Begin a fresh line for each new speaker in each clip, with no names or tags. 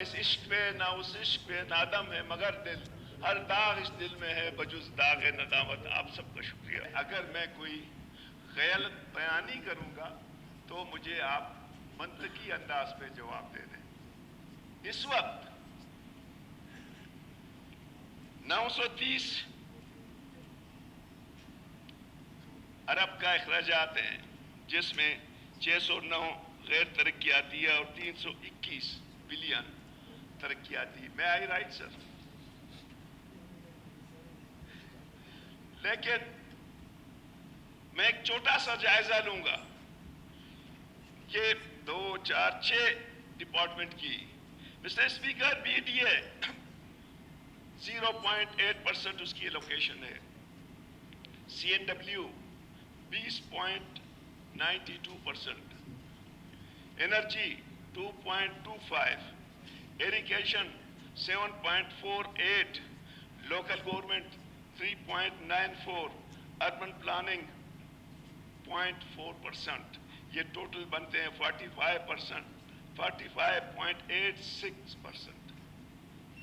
اس عشق پہ نہ اس عشق پہ نادم ہے مگر دل، ہر داغ اس دل میں ہے بجز داغ ندامت۔ آپ سب کا شکریہ۔ اگر میں کوئی غلط بیانی کروں گا تو مجھے آپ منطقی انداز پہ جواب دے دیں۔ اس وقت 930 ارب کا اخراجات ہیں، جس میں 609 غیر ترقیاتی اور 321 بلین ترقیاتی۔ میں آئی رائٹ سر؟ لیکن میں ایک چھوٹا سا جائزہ لوں گا کہ 2 4 6 ڈپارٹمنٹ کی۔ Mister speaker, B D A 0.8% اس کی لوکیشن ہے، C N W 20.92%، energy 2.25، irrigation 7.48، local government 3.94، urban planning 0.4%۔ یہ ٹوٹل بنتے ہیں 45%، 45.86%۔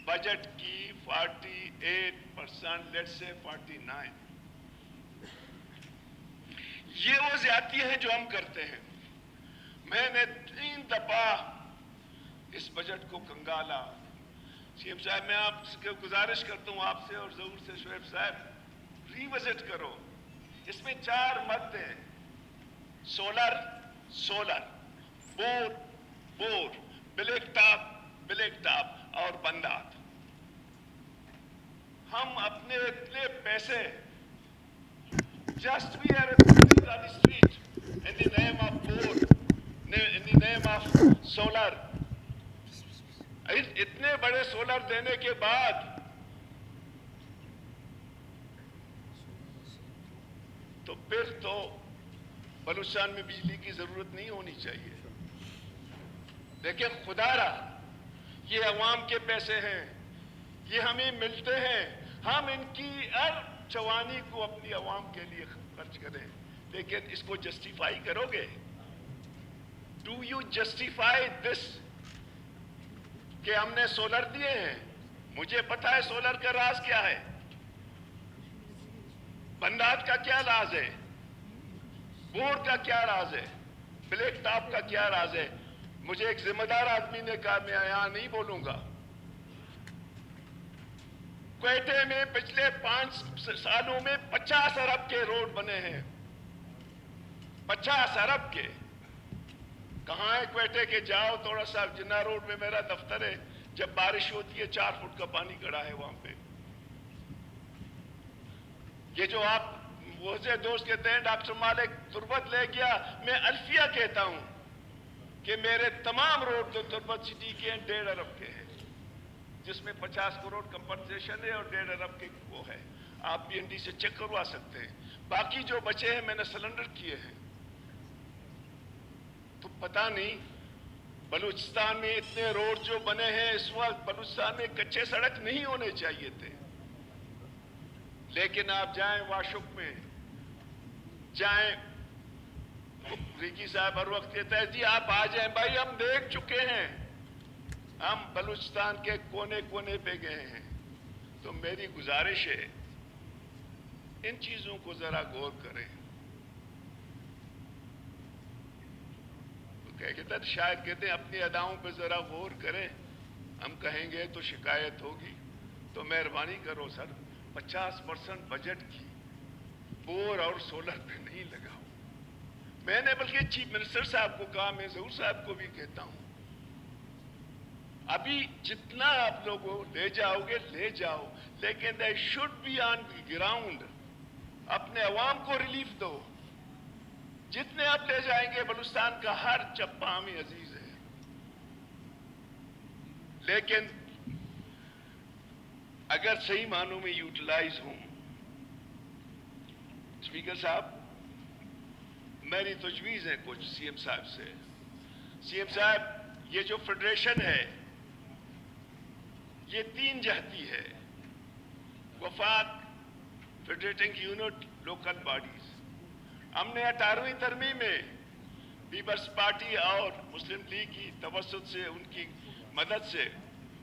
بجٹ کی 48%، لیٹ سے 49۔ یہ وہ زیادتی ہیں جو ہم کرتے ہیں۔ میں نے 3 دفعہ اس بجٹ کو کنگالا۔ سی ایم صاحب، میں آپ سے گزارش کرتا ہوں، آپ سے اور ضرور سے شعیب صاحب، ریوزٹ کرو۔ اس میں 4 مد ہیں: سولر، بور، بلیک ٹاپ اور بندات۔ ہم اپنے اتنے پیسے just we are putting on the street in the name of bore, in the name of solar۔ اتنے بڑے سولر دینے کے بعد تو پھر تو بلوچستان میں بجلی کی ضرورت نہیں ہونی چاہیے۔ لیکن خدا را، یہ عوام کے پیسے ہیں، یہ ہمیں ملتے ہیں، ہم ان کی ہر جوانی کو اپنی عوام کے لیے خرچ کریں۔ لیکن اس کو جسٹیفائی کرو گے؟ ڈو یو جسٹیفائی دس کہ ہم نے سولر دیے ہیں؟ مجھے پتا ہے سولر کا راز کیا ہے، بندات کا کیا راز ہے، بور کا کیا راز ہے، بلیک ٹاپ کا کیا راز ہے۔ مجھے ایک ذمہ دار آدمی نے کہا، میں یہاں نہیں بولوں گا، کوئٹے میں پچھلے 5 سالوں میں 50 ارب کے روڈ بنے ہیں، 50 ارب کے۔ کہاں ہے کوئٹے کے؟ جاؤ تھوڑا سا، جناح روڈ میں میرا دفتر ہے، جب بارش ہوتی ہے 4 فٹ کا پانی کھڑا ہے وہاں پہ۔ یہ جو آپ وہ سے دوست کہتے ہیں ڈاکٹر مالک تربت لے گیا، میں الفیہ کہتا ہوں کہ میرے تمام روڈ جو تربت سٹی کے ہیں 1.5 ارب کے ہیں، جس میں 50 کروڑ کمپنسیشن ہے اور 1.5 ارب کے وہ ہے۔ آپ پی این ڈی سے چیک کروا سکتے ہیں۔ باقی جو بچے ہیں میں نے سلنڈر کیے ہیں۔ تو پتہ نہیں، بلوچستان میں اتنے روڈ جو بنے ہیں اس وقت، بلوچستان میں کچے سڑک نہیں ہونے چاہیے تھے۔ لیکن آپ جائیں واشک میں، جائیں، ریکی صاحب ہر وقت کہتا ہے جی آپ آ جائیں، بھائی ہم دیکھ چکے ہیں، ہم بلوچستان کے کونے کونے پہ گئے ہیں۔ تو میری گزارش ہے ان چیزوں کو ذرا غور کریں۔ شاید کہتے ہیں اپنی اداؤں پہ ذرا غور کریں، ہم کہیں گے تو شکایت ہوگی۔ تو مہربانی کرو سر، 50% بجٹ کی بور اور سولر پہ نہیں لگاؤ۔ میں نے بلکہ چیف منسٹر صاحب کو کہا، میں ظہور صاحب کو بھی کہتا ہوں، ابھی جتنا آپ لوگوں لے جاؤ گے لے جاؤ، لیکن they should be on the ground. اپنے عوام کو ریلیف دو۔ جتنے آپ لے جائیں گے، بلوچستان کا ہر چپا ہمیں عزیز ہے۔ لیکن اگر صحیح معنوں میں یوٹیلائز ہوں، اسپیکر صاحب میری تجویز ہے کچھ سی ایم صاحب سے۔ سی ایم صاحب، یہ جو فیڈریشن ہے یہ 3 جہتی ہے: وفاق، فیڈریٹنگ یونٹ، لوکل باڈیز۔ ہم نے 18ویں ترمیم میں پیپلز پارٹی اور مسلم لیگ کی توسط سے، ان کی مدد سے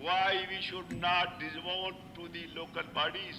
Why we should not devote to the local bodies?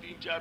3-4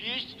PhD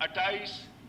28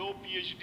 2 PhD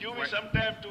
give me some time to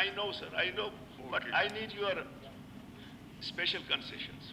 I know sir, I know, but I need your special concessions.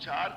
4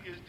PhD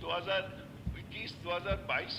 2021-2022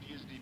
PhD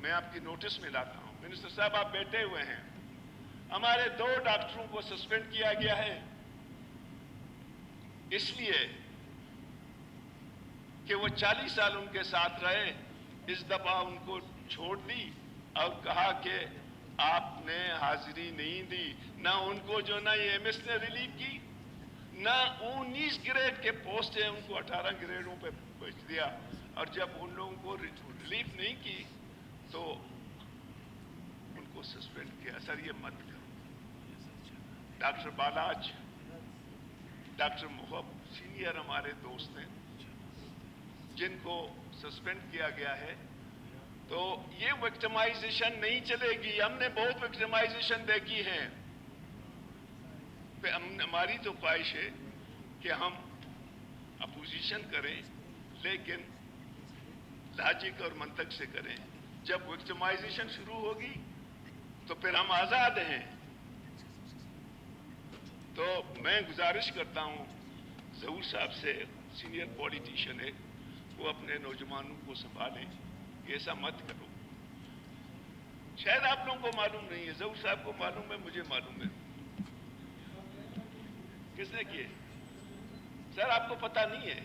میں آپ کی نوٹس میں لاتا ہوں. منسٹر صاحب آپ بیٹھے ہوئے ہیں, ہمارے 2 ڈاکٹروں کو سسپینڈ کیا گیا ہے اس لیے کہ وہ 40 سال ان کے ساتھ رہے. اس دفعہ ان کو چھوڑ دی اور کہا کہ آپ نے حاضری نہیں دی. نہ ان کو جو نہ یہ ایم ایس نے ریلیو کی, نہ 19 گریڈ کے پوسٹ ہیں ان کو 18 گریڈوں پہ بھیج دیا. اور جب ان لوگوں کو ریلیف نہیں کی تو ان کو سسپینڈ کیا. سر یہ مت کرو. ڈاکٹر بالاج, ڈاکٹر محب سینئر ہمارے دوست ہیں جن کو سسپینڈ کیا گیا ہے. تو یہ وکٹمائزیشن نہیں چلے گی. ہم نے بہت وکٹمائزیشن دیکھی ہے. ہماری تو خواہش ہے کہ ہم اپوزیشن کریں لیکن لاجک اور منطق سے کریں. جب وکٹمائزیشن شروع ہوگی تو پھر ہم آزاد ہیں. تو میں گزارش کرتا ہوں ظہور صاحب سے, سینئر پولیٹیشین ہے, وہ اپنے نوجوانوں کو سنبھالیں. ایسا مت کرو. شاید آپ لوگوں کو معلوم نہیں ہے, ظہور صاحب کو معلوم ہے, مجھے معلوم ہے. کس نے کیے؟ سر آپ کو پتہ نہیں ہے.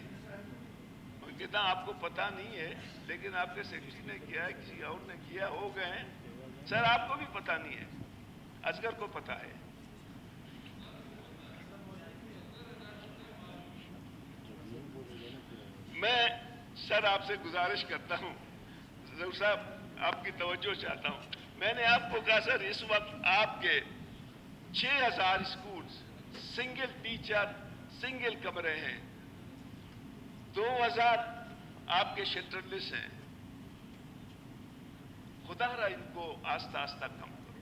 میں کہتا ہوں آپ کو پتہ نہیں ہے لیکن آپ کے سیکرٹری نے کیا ہے, کسی اور نے کیا, ہو گئے ہیں. سر آپ کو بھی پتہ نہیں ہے, اصغر کو پتہ ہے. میں سر آپ سے گزارش کرتا ہوں, ظہور صاحب آپ کی توجہ چاہتا ہوں. میں نے آپ کو کہا سر اس وقت آپ کے 6000 اسکولز سنگل ٹیچر سنگل کمرے ہیں, 2000 آپ کے شیلٹر لیس ہیں. خدا را ان کو آہستہ آہستہ کم کرو.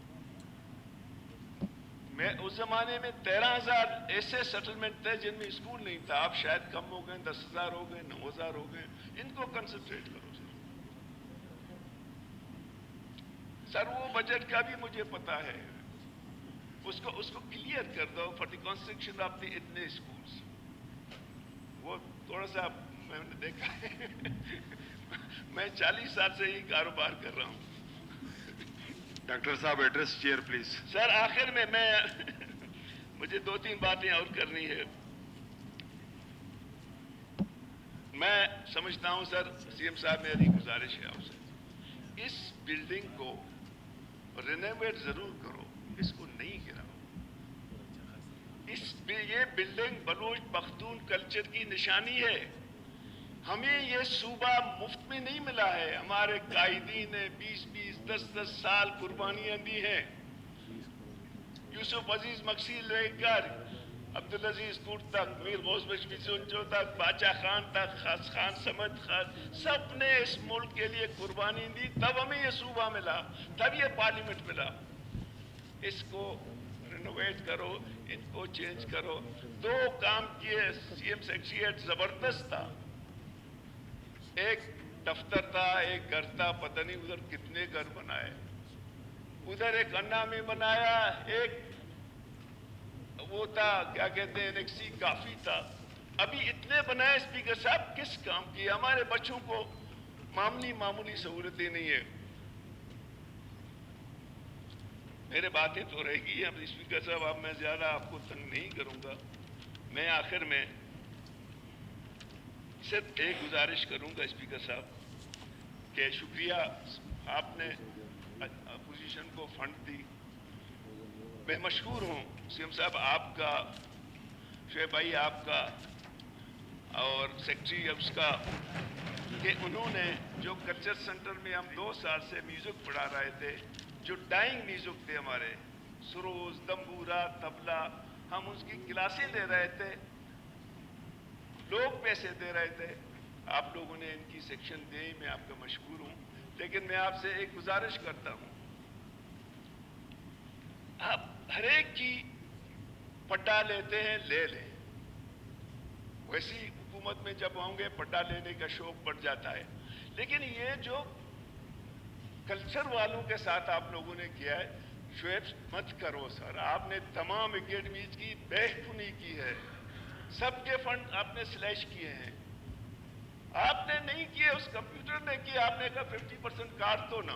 میں اس زمانے میں 13,000 ایسے سیٹلمنٹ تھے جن میں اسکول نہیں تھا. آپ شاید کم ہو گئے, 10,000 ہو گئے, 9,000 ہو گئے. ان کو کنسنٹریٹ کرو سر. وہ بجٹ کا بھی مجھے پتا ہے, اس کو کلیئر کر دو for the construction of the اتنے اسکولس. وہ تھوڑا سا میں نے دیکھا ہے. میں 40 سال سے ہی کاروبار کر رہا ہوں.
ڈاکٹر صاحب ایڈریس چیئر پلیز.
سر آخر میں مجھے 2-3 باتیں اور کرنی ہے. میں سمجھتا ہوں سر, سی ایم صاحب میری گزارش ہے آپ سے, اس بلڈنگ کو رینوویٹ ضرور کرو, اس کو نہیں گراؤ. یہ بلڈنگ بلوچ پختون کلچر کی نشانی ہے. ہمیں یہ صوبہ مفت میں نہیں ملا ہے. ہمارے قائدین نے 20-20, 10-10 سال قربانیاں دی ہیں. یوسف عزیز مکسی لے کر عبدالعزیز کوٹ تک, میر غوث بشوی سنچو تک, باچا خان تک, خاص خان سمد خان, سب نے اس ملک کے لیے قربانی دی. تب ہمیں یہ صوبہ ملا, تب یہ پارلیمنٹ ملا. اس کو رینوویٹ کرو, ان کو چینج کرو. 2 کام کیے سی ایم سیکریٹریٹ, زبردست تھا. ایک دفتر تھا, ایک گھر تھا, پتہ نہیں ادھر کتنے گھر بنائے. ادھر ایک انا میں بنایا, ایک وہ تھا کیا کہتے ہیں نیکسی کافی تھا. ابھی اتنے بنائے اسپیکر صاحب, کس کام کی؟ ہمارے بچوں کو معمولی سہولتیں نہیں ہیں. میرے باتیں تو رہے گی. اب اسپیکر صاحب اب میں زیادہ آپ کو تنگ نہیں کروں گا. میں آخر میں صرف ایک گزارش کروں گا اسپیکر صاحب کہ شکریہ, آپ نے اپوزیشن کو فنڈ دی. میں مشکور ہوں سی ایم صاحب آپ کا, شعیب بھائی آپ کا, اور سیکرٹری ابس کا, کہ انہوں نے جو کلچر سینٹر میں ہم 2 سال سے میوزک پڑھا رہے تھے, جو ڈائنگ میوزک تھے ہمارے, سروز, تمبورا, طبلہ, ہم اس کی کلاسیں لے رہے تھے, لوگ پیسے دے رہے تھے. آپ لوگوں نے ان کی سیکشن دی, میں آپ کا مشکور ہوں. لیکن میں آپ سے ایک گزارش کرتا ہوں, آپ ہر ایک کی پٹا لیتے ہیں, لے لیں. ویسی حکومت میں جب ہوں گے پٹا لینے کا شوق بڑھ جاتا ہے. لیکن یہ جو کلچر والوں کے ساتھ آپ لوگوں نے کیا ہے, شعیب مت کرو سر. آپ نے تمام اکیڈمیز کی بہتری کی ہے, سب کے فنڈ آپ نے سلیش کیے ہیں. آپ نے نہیں کیے, اس کمپیوٹر نے کیا. آپ نے کہا 50% کاٹ دو نا,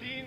3